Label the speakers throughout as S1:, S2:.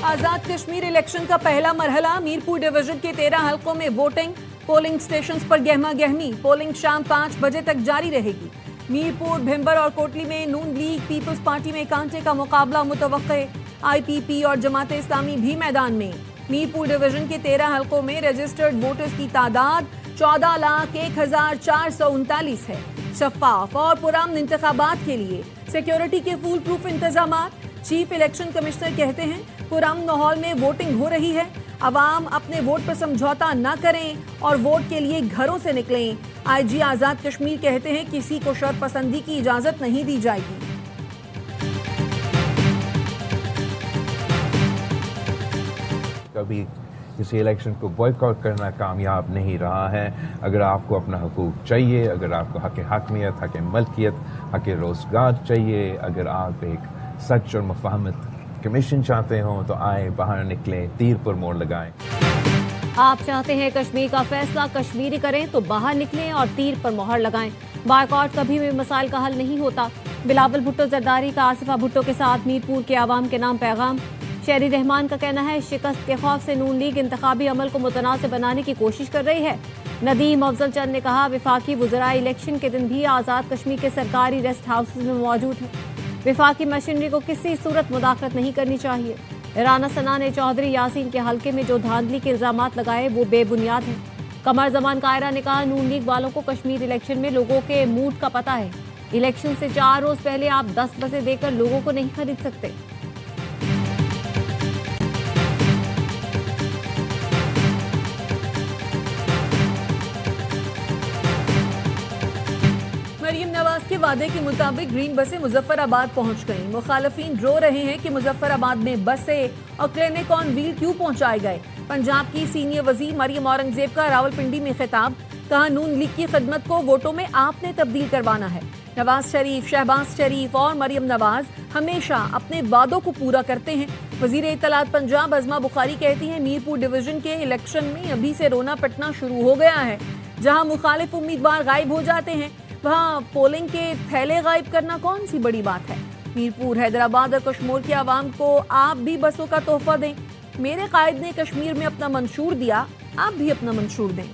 S1: आजाद Kashmir election का पहला मरहला Mirpur division के 13 हलकों में वोटिंग। पोलिंग स्टेशंस पर गहमा गहमी। पोलिंग शाम 5 बजे तक जारी रहेगी। मीरपुर, भिंबर और कोटली में नून लीग पीपल्स पार्टी में कांटे का मुकाबला मुतवक्के। आईपीपी और जमाते इस्लामी भी मैदान में। मीरपुर डिवीजन के 13 हलकों में रजिस्टर्ड वोटर्स की तादाद 14,01,439 है। शफाफ और पुरअमन इंतखाबात के लिए सिक्योरिटी के फुल प्रूफ इंतजाम। चीफ इलेक्शन कमिश्नर कहते हैं पुरअमन माहौल में वोटिंग हो रही है। अवाम अपने वोट पर समझौता न करें और वोट के लिए घरों से निकलें। आईजी आजाद कश्मीर कहते हैं किसी को शरपसंदी की इजाजत नहीं दी जाएगी।
S2: कभी किसी इलेक्शन को बॉयकॉट करना कामयाब नहीं रहा है। अगर आपको अपना हकूक चाहिए, अगर आपको हक हकमियत, हक मलकियत, हक रोजगार चाहिए, अगर आप एक सच और मुफाहमत कमीशन चाहते हो तो आए, बाहर निकलें, तीर पर मोड़ लगाएं।
S3: आप चाहते हैं कश्मीर का फैसला कश्मीरी करें तो बाहर निकलें और तीर पर मोहर लगाएं। बायकॉट कभी भी मसाइल का हल नहीं होता। बिलावल भुट्टो जरदारी का आसिफा भुट्टो के साथ मीरपुर के आवाम के नाम पैगाम। शहरी रहमान का कहना है शिकस्त के खौफ से नून लीग इंतखाबी अमल को मुतनासिब बनाने की कोशिश कर रही है। नदीम अफजल चंद ने कहा विफाकी वुज़रा इलेक्शन के दिन भी आज़ाद कश्मीर के सरकारी रेस्ट हाउसेज में मौजूद है। विफाकी मशीनरी को किसी सूरत मुदाखलत नहीं करनी चाहिए। राना सना ने चौधरी यासीन के हलके में जो धांधली के इल्जामात लगाए वो बेबुनियाद है। कमर जमान कायरा ने कहा नून लीग वालों को कश्मीर इलेक्शन में लोगों के मूड का पता है। इलेक्शन से 4 रोज पहले आप 10 बसें देकर लोगों को नहीं खरीद सकते।
S1: मरियम नवाज के वादे के मुताबिक ग्रीन बसें मुजफ्फराबाद पहुंच गईं। मुखालिफिन रो रहे हैं कि मुजफ्फराबाद में बसें और क्लिनिक ऑन व्हील क्यों पहुंचाए गए। पंजाब की सीनियर वजीर मरियम औरंगजेब का रावलपिंडी में खिताब। कहा नून लीग की खिदमत को वोटों में आपने तब्दील करवाना है। नवाज शरीफ, शहबाज शरीफ और मरियम नवाज हमेशा अपने वादों को पूरा करते हैं। वजीर इत्तलात पंजाब अजमा बुखारी कहती हैं मीरपुर डिवीजन के इलेक्शन में अभी से रोना पिटना शुरू हो गया है। जहां मुखालिफ उम्मीदवार गायब हो जाते हैं वहां पोलिंग के थैले गायब करना कौन सी बड़ी बात है। मीरपुर, हैदराबाद और कश्मीर के आवाम को आप भी बसों का तोहफा दें। मेरे कायद ने कश्मीर में अपना मंशूर दिया, आप भी अपना मंशूर दें।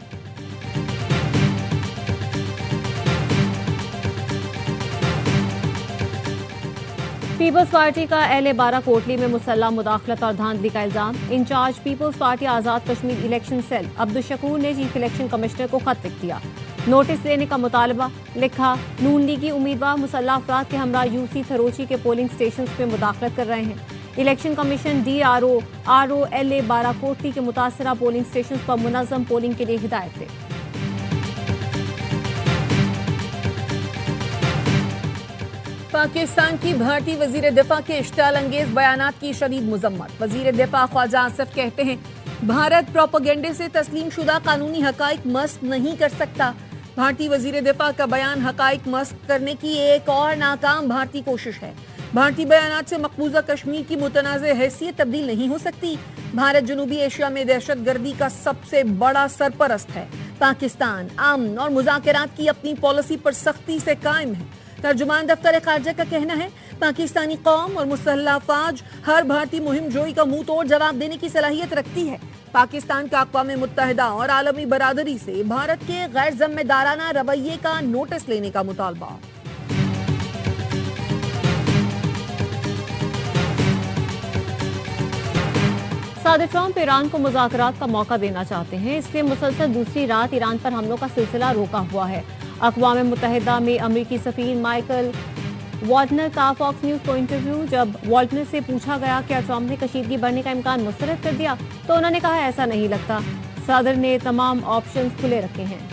S3: पीपल्स पार्टी का LA-12 कोटली में मुसल्लह मुदाखलत और धांधली का इल्जाम। इंचार्ज पीपल्स पार्टी आजाद कश्मीर इलेक्शन सेल अब्दुल शकूर ने चीफ इलेक्शन कमिश्नर को खत लिख दिया। नोटिस देने का मुतालबा। लिखा नून लीगी उम्मीदवार मुसल्लह अफराद के हमरा यूसी थरोची के पोलिंग स्टेशन में मुदाखलत कर रहे हैं। Election commission DRO LA-12 Kotli के मुतासरा पोलिंग स्टेशन पर मुनज़्ज़म पोलिंग के लिए हिदायत दे।
S1: पाकिस्तान की भारतीय वजीर दिफा के इश्तियाल अंगेज बयानात की शदीद मुजम्मत। वजीर दिफा ख्वाजा आसिफ कहते हैं भारत प्रोपेगेंडे से तस्लीम शुदा कानूनी हकाइक मस्क नहीं कर सकता। भारतीय वजीर दिफा का बयान हकाइक मस्क करने की एक और नाकाम भारतीय कोशिश है। भारतीय बयानात से मकबूजा कश्मीर की मुतनाज़ हैसियत तब्दील नहीं हो सकती। भारत जनूबी एशिया में दहशतगर्दी का सबसे बड़ा सरपरस्त है। पाकिस्तान अमन और मुज़ाकरात की अपनी पॉलिसी पर सख्ती से कायम है। तर्जुमान दफ्तर खारजा का कहना है पाकिस्तानी कौम और मुसल्लह फौज हर भारतीय मुहिम जोई का मुंह तोड़ जवाब देने की सलाहियत रखती है। पाकिस्तान का अक़वाम मुत्तहिदा और आलमी बरादरी से भारत के गैर जिम्मेदाराना रवैये का नोटिस लेने का मुतालबा।
S3: सदर ट्रंप ईरान को मुज़ाकरात का मौका देना चाहते हैं, इसलिए मुसलसल दूसरी रात ईरान पर हमलों का सिलसिला रोका हुआ है। अक़वाम मुत्तहिदा में अमरीकी सफ़ीर माइकल वाल्टनर का फॉक्स न्यूज़ को इंटरव्यू। जब वाल्टनर से पूछा गया क्या ट्रंप ने कशीदगी बढ़ने का इम्कान मुस्तरद कर दिया तो उन्होंने कहा ऐसा नहीं लगता। सदर ने तमाम ऑप्शंस खुले रखे हैं।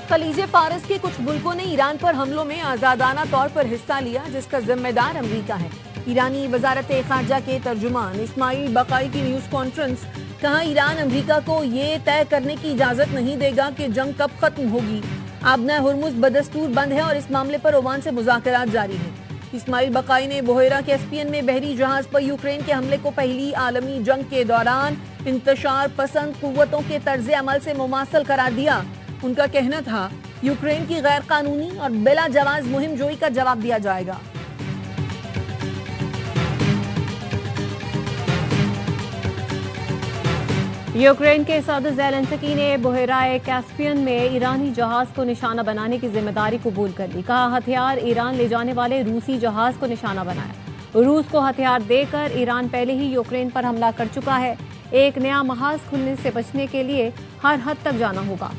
S1: खलीज फारस के कुछ मुल्कों ने ईरान पर हमलों में आजादाना तौर पर हिस्सा लिया जिसका जिम्मेदार अमरीका है। ईरानी वजारत खारजा के तर्जुमान इस्माइल बकाई की न्यूज़ कॉन्फ्रेंस। कहा ईरान अमरीका को ये तय करने की इजाजत नहीं देगा कि जंग कब खत्म होगी। आबना हुर्मुज़ बदस्तूर बंद है और इस मामले पर ओमान से मुज़ाकरात जारी हैं। इस्माइल बकाई ने बोहेरा कैस्पियन में बहरी जहाज पर यूक्रेन के हमले को पहली आलमी जंग के दौरान इंतशार पसंद कुव्वतों के तर्ज अमल से मुमासल करार दिया। उनका कहना था यूक्रेन की गैर कानूनी और बिला जवाज मुहिम जोई का जवाब दिया जाएगा।
S3: यूक्रेन के सदर ज़ेलेंस्की ने बहराए कैस्पियन में ईरानी जहाज को निशाना बनाने की जिम्मेदारी कबूल कर ली। कहा, हथियार ईरान ले जाने वाले रूसी जहाज को निशाना बनाया। रूस को हथियार देकर ईरान पहले ही यूक्रेन पर हमला कर चुका है। एक नया महाज खुलने से बचने के लिए हर हद तक जाना होगा।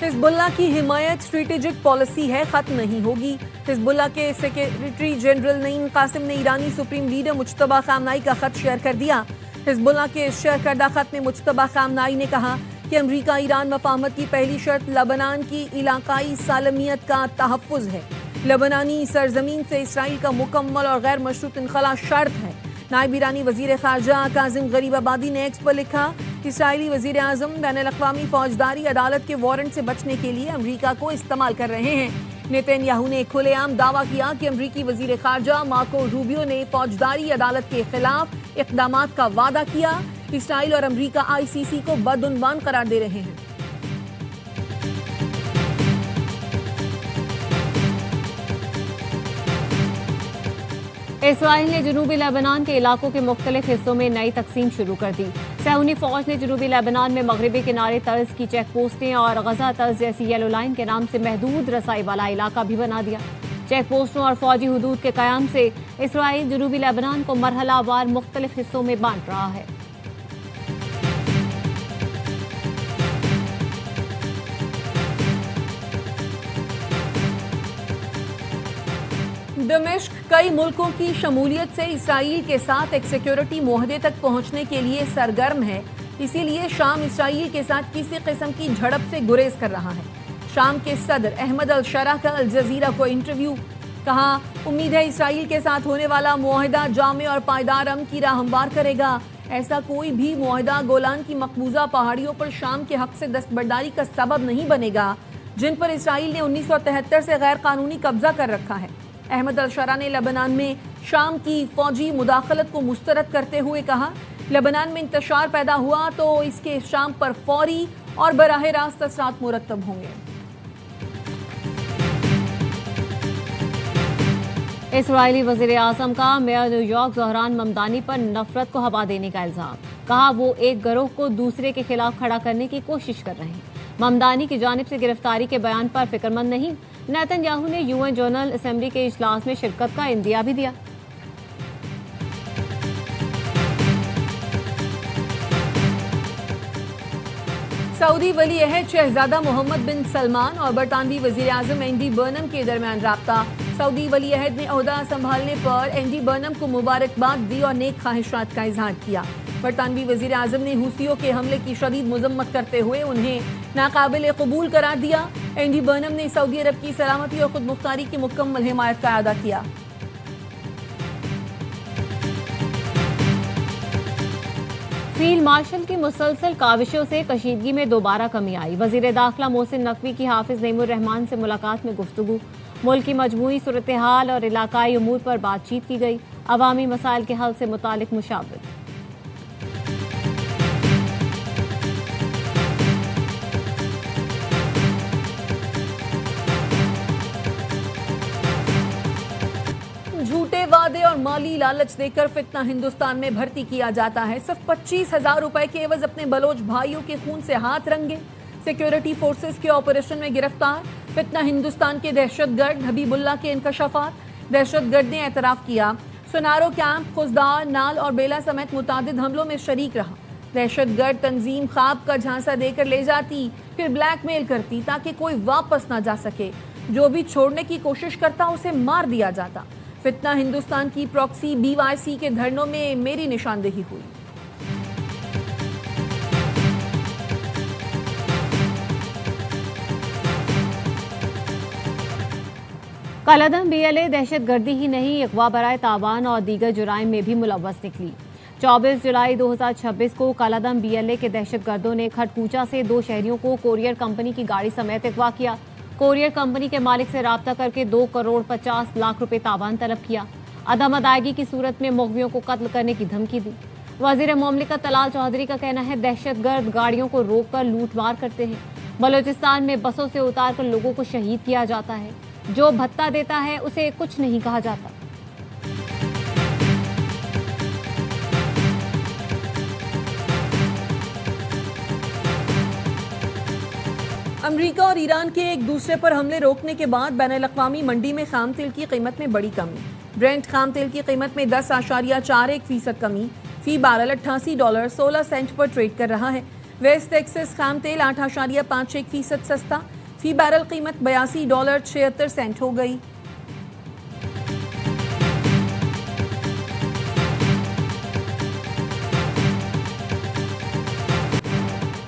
S1: हिजबुल्लाह की हिमायत स्ट्रेटेजिक पॉलिसी है, खत्म नहीं होगी। हिजबुल्लाह के सेक्रेटरी जनरल नईम कासिम ने ईरानी सुप्रीम लीडर मुज्तबा खामनाई का खत शेयर कर दिया। हिजबुल्लाह के शेयर करदा खत में मुज्तबा खामनाई ने कहा कि अमरीका ईरान मफाहमत की पहली शर्त लबनान की इलाकाई सालमियत का तहफ़्फ़ुज़ है। लबनानी सरजमीन से इसराइल का मुकम्मल और गैर मशरूत इनखला शर्त है। नायब ईरानी वजीर खारजा काजिम गरीबाबादी ने एक्स पर लिखा, इसराइली वजीर आजम बैनुल-अक़वामी फौजदारी अदालत के वारंट से बचने के लिए अमरीका को इस्तेमाल कर रहे हैं। नेतन्याहू ने खुलेआम दावा किया कि अमरीकी वजीर खारजा मार्को रूबियो ने फौजदारी अदालत के खिलाफ इक़दामात का वादा किया। इसराइल और अमरीका ICC को बदउनवान करार दे रहे हैं।
S3: इसराइल ने जनूबी लेबनान के इलाकों के मुख्तलिफ हिस्सों में नई तकसीम शुरू कर दी। सहूनी फौज ने जनूबी लेबनान में मगरबी किनारे तर्ज की चेक पोस्टें और गजा तर्ज जैसी येलो लाइन के नाम से महदूद रसाई वाला इलाका भी बना दिया। चेक पोस्टों और फौजी हुदूद के कयाम से इसराइल जनूबी लेबनान को मरहलावार मुख्तलिफ हिस्सों में बांट रहा है।
S1: दमिश्क कई मुल्कों की शमूलियत से इसराइल के साथ एक सिक्योरिटी मुआहदे तक पहुंचने के लिए सरगर्म है। इसीलिए शाम इसराइल के साथ किसी किस्म की झड़प से गुरेज कर रहा है। शाम के सदर अहमद अल शरा का अल जजीरा को इंटरव्यू। कहा, उम्मीद है इसराइल के साथ होने वाला मुआहदा जामे और पायदार अमन की राह हमवार करेगा। ऐसा कोई भी मुआहदा गोलान की मकबूजा पहाड़ियों पर शाम के हक से दस्तबरदारी का सबब नहीं बनेगा, जिन पर इसराइल ने 1973 से गैर कानूनी कब्जा कर रखा है। अहमद अल शरा ने लेबनान में शाम की फौजी मुदाखलत को मुस्तरद करते हुए कहा, लेबनान में इंतशार पैदा हुआ तो इसके शाम पर फौरी और बराह रास्त असरात मुरतब होंगे।
S3: इसराइली वजीर आजम का मेयर न्यूयॉर्क ज़हरान ममदानी पर नफरत को हवा देने का इल्जाम। कहा, वो एक गिरोह को दूसरे के खिलाफ खड़ा करने की कोशिश कर रहे हैं। ममदानी की जानिब से गिरफ्तारी के बयान पर फिक्रमंद नहीं। नेतन्याहू ने UN जनरल असेंबली के इजलास में शिरकत का इंदिया भी दिया।
S1: सऊदी वली अहद शहजादा मोहम्मद बिन सलमान और बरतानवी वजीर आजम एंडी बर्नम के दरमियान राब्ता। सऊदी वली अहद ने ओहदा संभालने पर एंडी बर्नम को मुबारकबाद दी और नेक ख्वाहिशात का इजहार किया। बरतानवी वजीर आजम ने हुसियों के हमले की शदीद मजम्मत करते हुए उन्हें नाकाबिल कबूल करार दिया। एंडी बर्नम ने सऊदी अरब की सलामती और खुद मुख्तारी की मुकम्मल हिमायत का अदा किया।
S3: फील्ड मार्शल की मुसलसल काविशों से कशीदगी में दोबारा कमी आई। वजीर दाखिला मोहसिन नकवी की हाफिज नईमुर रहमान से मुलाकात में गुफ्तगू। मुल्क की मजमूई सूरत हाल और इलाकाई उमूर पर बातचीत की गई। अवामी मसाइल के हल से मुतालिक मुशावरत।
S1: झूठे वादे और माली लालच देकर फितना हिंदुस्तान में भर्ती किया जाता है। सिर्फ 25,000 रुपए के एवज अपने बलोच भाइयों के खून से हाथ रंगे। सिक्योरिटी फोर्सेस के ऑपरेशन में गिरफ्तार फितना हिंदुस्तान के दहशतगर्द हबीबुल्लाह के इंकशाफात। दहशतगर्द ने एतराफ किया सुनारो कैंप, खुजदार, नाल और बेला समेत मुतादिद हमलों में शरीक रहा। दहशतगर्द तंजीम ख्वाब का झांसा देकर ले जाती, फिर ब्लैकमेल करती ताकि कोई वापस ना जा सके। जो भी छोड़ने की कोशिश करता उसे मार दिया जाता। फितना हिंदुस्तान की प्रॉक्सी BYC के धरनों में मेरी निशानदेही हुई।
S3: कालादम BLA दहशतगर्दी ही नहीं, अगवा बराए तावान और दीगर जुराइम में भी मुलव्वस निकली। 24 जुलाई 2026 को कालादम BLA के दहशतगर्दों ने खटकूचा से 2 शहरियों को कोरियर कंपनी की गाड़ी समेत अगवा किया। कोरियर कंपनी के मालिक से राब्ता करके 2 करोड़ 50 लाख रुपए तावान तलब किया। अदम अदायगी की सूरत में मुग़वियों को कत्ल करने की धमकी दी। वजीर मुमलिकत तलाल चौधरी का कहना है दहशतगर्द गाड़ियों को रोककर लूटमार करते हैं। बलूचिस्तान में बसों से उतारकर लोगों को शहीद किया जाता है। जो भत्ता देता है उसे कुछ नहीं कहा जाता।
S1: अमेरिका और ईरान के एक दूसरे पर हमले रोकने के बाद बैनुल-अक़वामी मंडी में खाम तेल की कीमत में बड़ी कमी। ब्रेंट खाम तेल की कीमत में 10.41% कमी, फी बैरल $88.16 पर ट्रेड कर रहा है। वेस्ट टेक्सास खाम तेल 8.51% सस्ता, फी बैरल कीमत $82.76 हो गई।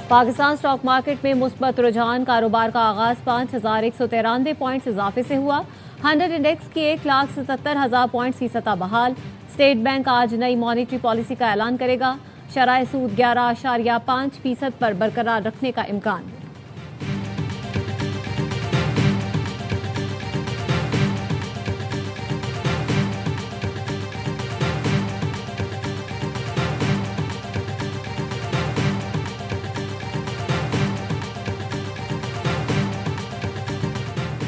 S3: पाकिस्तान स्टॉक मार्केट में मुस्बत रुझान, कारोबार का आगाज 5,193 पॉइंट्स इजाफे से हुआ। 100 इंडेक्स की 1,77,000 पॉइंट्स की सतह बहाल। स्टेट बैंक आज नई मॉनेटरी पॉलिसी का ऐलान करेगा। शराय सूद 11.5% पर बरकरार रखने का इम्कान।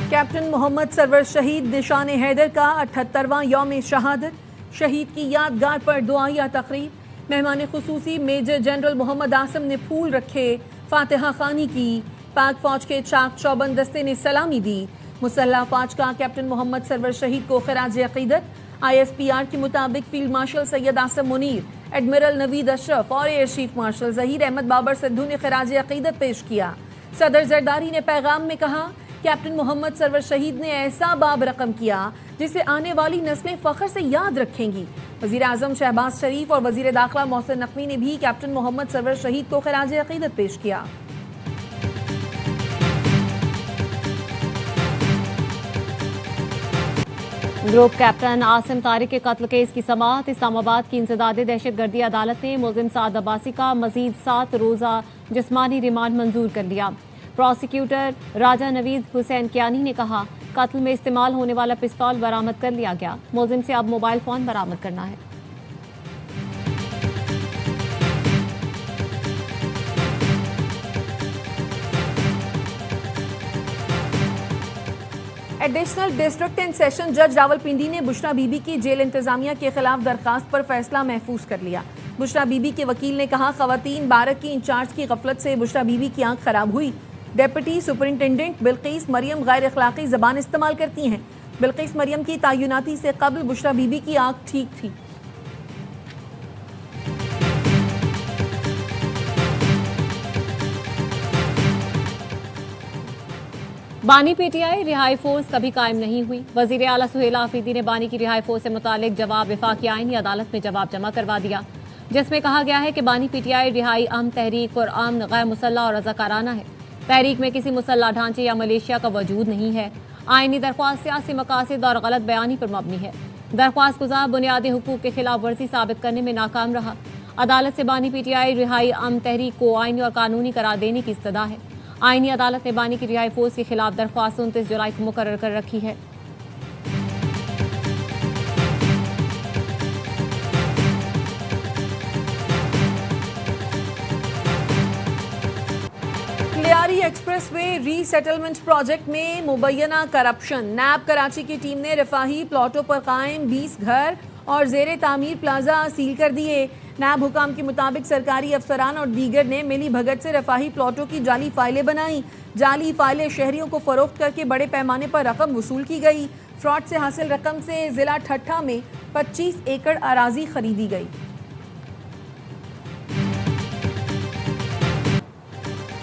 S1: कैप्टन मोहम्मद सरवर शहीद निशान हैदर का 78वां यौम शहादत। शहीद की यादगार पर दुआया तकरीब। मेहमान खुसूसी मेजर जनरल मोहम्मद आसिम ने फूल रखे, फातिहा खानी की। पाक फौज के चाक चौबंद दस्ते ने सलामी दी। मुसल्ह फौज का कैप्टन मोहम्मद सरवर शहीद को खिराज अकीदत। ISPR के मुताबिक field marshal Syed Asim Munir, admiral Naveed Ashraf और air chief marshal Zaheer Ahmed Babar Sidhu ने खिराज अकीदत पेश किया। सदर जरदारी ने पैगाम में कहा, कैप्टन मोहम्मद सरवर शहीद ने ऐसा बाब रकम किया जिसे आने वाली नस्लें फख्र से याद रखेंगी। वजीर आजम शहबाज शरीफ और वजीर दाखिला मोहसिन नकवी ने भी कैप्टन मोहम्मद सरवर शहीद को खिराज अकीदत पेश किया।
S3: ग्रुप कैप्टन आसिम तारिक के कत्ल केस की समाअत। इस्लामाबाद की इंसदादी दहशतगर्दी अदालत ने मुलजिम साद अब्बासी का मजीद 7 रोजा जिस्मानी रिमांड मंजूर कर लिया। प्रोसिक्यूटर राजा नवीद हुसैन कियानी ने कहा, कत्ल में इस्तेमाल होने वाला पिस्तौल बरामद कर लिया गया। मुलजिम से अब मोबाइल फोन बरामद करना है।
S1: एडिशनल डिस्ट्रिक्ट एंड सेशन जज रावलपिंडी ने बुशरा बीबी की जेल इंतजामिया के खिलाफ दरखास्त पर फैसला महफूज कर लिया। बुशरा बीबी के वकील ने कहा, खवातीन बारक की इंचार्ज की गफलत से बुशरा बीबी की आंख खराब हुई। डेप्यूटी सुपरिंटेंडेंट बिल्किस मरियम गैर अखलाकी जबान इस्तेमाल करती हैं। बिल्किस मरियम की तैनाती से कबल बुशरा बीबी की आंख ठीक थी।
S3: बानी PTI रिहाई फोर्स कभी कायम नहीं हुई। वजीर आला सुहेला आफरीदी ने बानी की रिहाई फोर्स से मुतालिक जवाब वफाकी आईनी अदालत में जवाब जमा करवा दिया, जिसमें कहा गया है कि बानी PTI रिहाई अमन तहरीक और अमन गैर मुसल्ला और रज़ाकाराना है। तहरीक में किसी मुसल्ला ढांचे या मलेशिया का वजूद नहीं है। आईनी दरख्वास्त सियासी मकासद और गलत बयानी पर मबनी है। दरख्वास्त गुजार बुनियादी हुकूक के खिलाफ वर्जी साबित करने में नाकाम रहा। अदालत से बानी PTI रिहाई अमन तहरीक को आईनी और कानूनी करार देने की इस्तदा है। आईनी अदालत ने बानी की रिहाई फोर्स के खिलाफ दरख्वास्त 29 जुलाई को मुकर्रर कर रखी है।
S1: क्लियारी एक्सप्रेसवे रीसेटलमेंट प्रोजेक्ट में मुबैना करप्शन। नैब कराची की टीम ने रफाही प्लॉटों पर कायम 20 घर और जेर तामीर प्लाजा सील कर दिए। नैब हुकाम के मुताबिक सरकारी अफसरान और दीगर ने मिली भगत से रफाही प्लॉटों की जाली फाइलें बनाई। जाली फाइलें शहरियों को फरोख्त करके बड़े पैमाने पर रकम वसूल की गई। फ्रॉड से हासिल रकम से जिला ठट्ठा में 25 एकड़ अराजी खरीदी गई।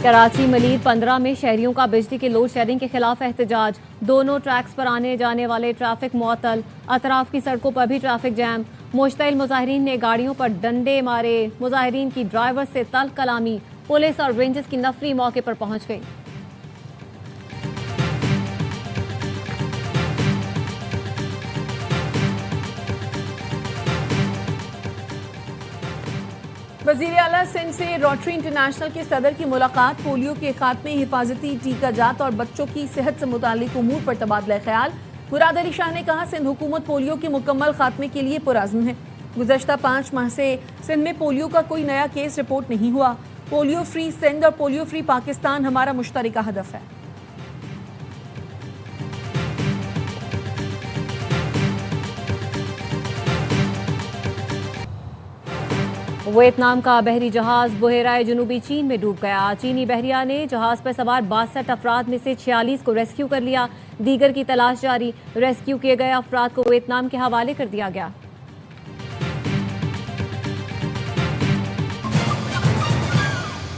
S3: कराची मलीर 15 में शहरियों का बिजली के लोड शेडिंग के खिलाफ एहतजाज। दोनों ट्रैक्स पर आने जाने वाले ट्रैफिक मुअत्तल। अतराफ की सड़कों पर भी ट्रैफिक जैम। मुश्तइल मुजाहिरीन ने गाड़ियों पर डंडे मारे। मुजाहिरीन की ड्राइवर से तल्ख कलामी। पुलिस और रेंजर्स की नफरी मौके पर पहुंच गई।
S1: वजीर आला सिंध से रोटरी इंटरनेशनल के सदर की मुलाकात। पोलियो के खात्मे, हिफाजती टीका जात और बच्चों की सेहत से मुतालिक उमूर पर तबादला ख्याल। मुराद अली शाह ने कहा, सिंध हुकूमत पोलियो के मुकम्मल खात्मे के लिए पुरअज़्म है। गुज़श्ता 5 माह से सिंध में पोलियो का कोई नया केस रिपोर्ट नहीं हुआ। पोलियो फ्री सिंध और पोलियो फ्री पाकिस्तान हमारा मुश्तरका हदफ है।
S3: वियतनाम का बहरी जहाज बुहेराए जुनूबी चीन में डूब गया। चीनी बहरिया ने जहाज पर सवार 62 अफराद में से 46 को रेस्क्यू कर लिया। दीगर की तलाश जारी। रेस्क्यू किए गए अफराद को वियतनाम के हवाले कर दिया गया।